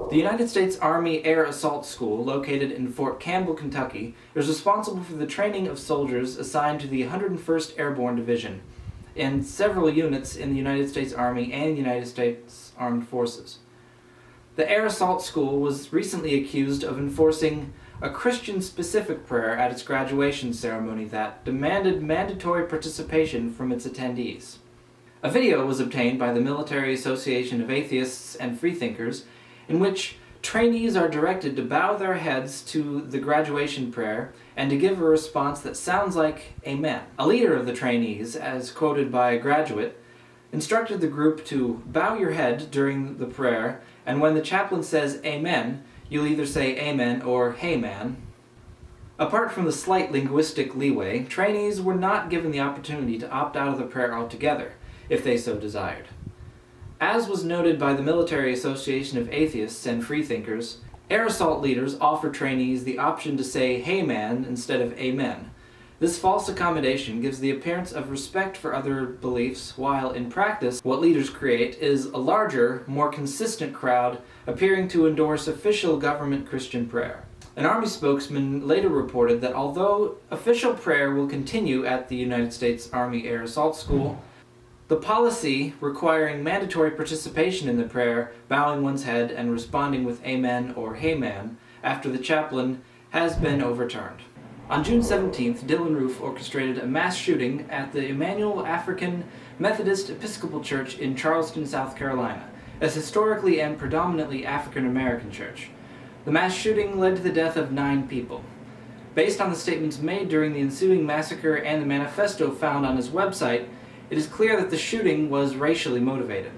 The United States Army Air Assault School, located in Fort Campbell, Kentucky, is responsible for the training of soldiers assigned to the 101st Airborne Division and several units in the United States Army and United States Armed Forces. The Air Assault School was recently accused of enforcing a Christian-specific prayer at its graduation ceremony that demanded mandatory participation from its attendees. A video was obtained by the Military Association of Atheists and Freethinkers in which trainees are directed to bow their heads to the graduation prayer and to give a response that sounds like Amen. A leader of the trainees, as quoted by a graduate, instructed the group to bow your head during the prayer, and when the chaplain says Amen, you'll either say Amen or Hey man. Apart from the slight linguistic leeway, trainees were not given the opportunity to opt out of the prayer altogether, if they so desired. As was noted by the Military Association of Atheists and Freethinkers, air assault leaders offer trainees the option to say Hey man instead of Amen. This false accommodation gives the appearance of respect for other beliefs, while in practice, what leaders create is a larger, more consistent crowd appearing to endorse official government Christian prayer. An Army spokesman later reported that although official prayer will continue at the United States Army Air Assault School, the policy requiring mandatory participation in the prayer, bowing one's head and responding with Amen or Hey man after the chaplain, has been overturned. On June 17th, Dylan Roof orchestrated a mass shooting at the Emanuel African Methodist Episcopal Church in Charleston, South Carolina, a historically and predominantly African-American church. The mass shooting led to the death of 9 people. Based on the statements made during the ensuing massacre and the manifesto found on his website, it is clear that the shooting was racially motivated.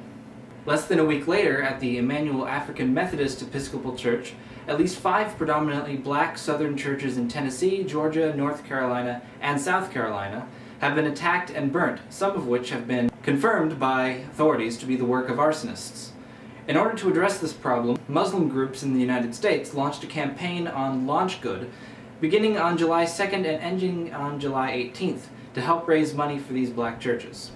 Less than a week later, at the Emanuel African Methodist Episcopal Church, at least 5 predominantly black southern churches in Tennessee, Georgia, North Carolina, and South Carolina have been attacked and burnt, some of which have been confirmed by authorities to be the work of arsonists. In order to address this problem, Muslim groups in the United States launched a campaign on Launch Good, beginning on July 2nd and ending on July 18th, to help raise money for these black churches.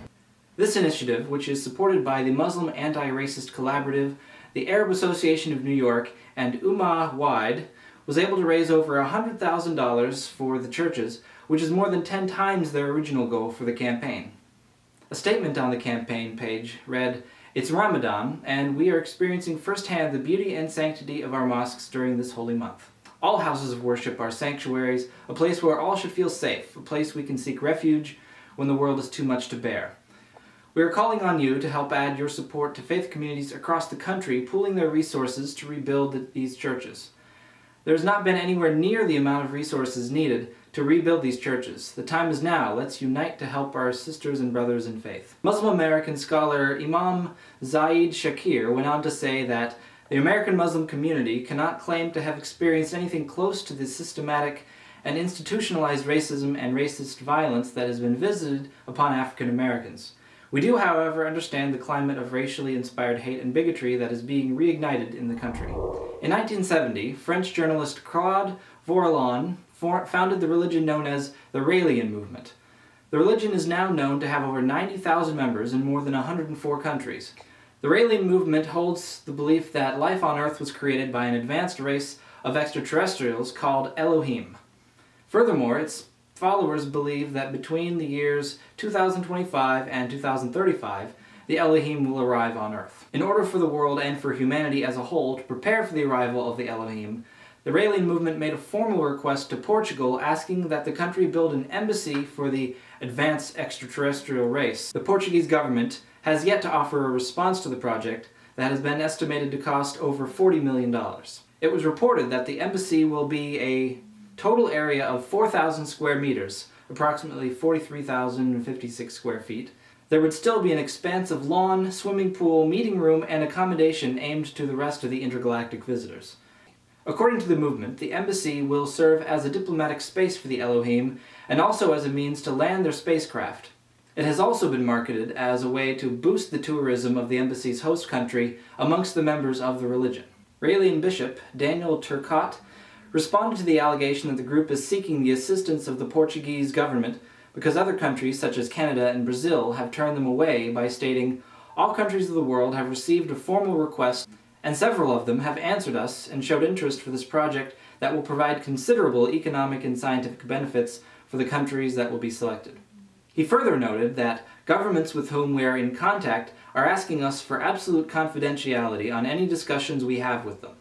This initiative, which is supported by the Muslim Anti-Racist Collaborative, the Arab Association of New York, and Ummah Wide, was able to raise over $100,000 for the churches, which is more than 10 times their original goal for the campaign. A statement on the campaign page read, "It's Ramadan, and we are experiencing firsthand the beauty and sanctity of our mosques during this holy month. All houses of worship are sanctuaries, a place where all should feel safe, a place we can seek refuge when the world is too much to bear. We are calling on you to help add your support to faith communities across the country pooling their resources to rebuild these churches. There has not been anywhere near the amount of resources needed to rebuild these churches. The time is now. Let's unite to help our sisters and brothers in faith." Muslim American scholar Imam Zaid Shakir went on to say that the American Muslim community cannot claim to have experienced anything close to the systematic and institutionalized racism and racist violence that has been visited upon African Americans. We do, however, understand the climate of racially inspired hate and bigotry that is being reignited in the country. In 1970, French journalist Claude Vorilhon founded the religion known as the Raelian movement. The religion is now known to have over 90,000 members in more than 104 countries. The Raelian movement holds the belief that life on Earth was created by an advanced race of extraterrestrials called Elohim. Furthermore, its followers believe that between the years 2025 and 2035, the Elohim will arrive on Earth. In order for the world and for humanity as a whole to prepare for the arrival of the Elohim, the Raelian movement made a formal request to Portugal asking that the country build an embassy for the advanced extraterrestrial race. The Portuguese government has yet to offer a response to the project that has been estimated to cost over $40 million. It was reported that the embassy will be a total area of 4,000 square meters, approximately 43,056 square feet. There would still be an expansive lawn, swimming pool, meeting room, and accommodation aimed to the rest of the intergalactic visitors. According to the movement, the embassy will serve as a diplomatic space for the Elohim and also as a means to land their spacecraft. It has also been marketed as a way to boost the tourism of the embassy's host country amongst the members of the religion. Raelian Bishop Daniel Turcotte responded to the allegation that the group is seeking the assistance of the Portuguese government because other countries such as Canada and Brazil have turned them away by stating, "All countries of the world have received a formal request and several of them have answered us and showed interest for this project that will provide considerable economic and scientific benefits for the countries that will be selected. He further noted that governments with whom we are in contact are asking us for absolute confidentiality on any discussions we have with them.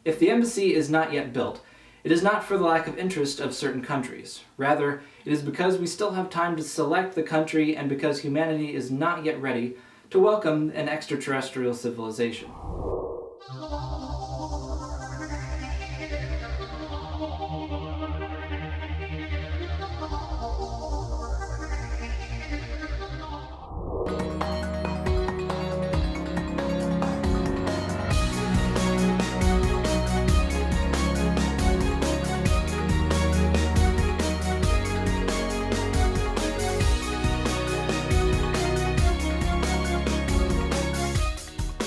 If the embassy is not yet built, it is not for the lack of interest of certain countries. Rather, it is because we still have time to select the country and because humanity is not yet ready to welcome an extraterrestrial civilization.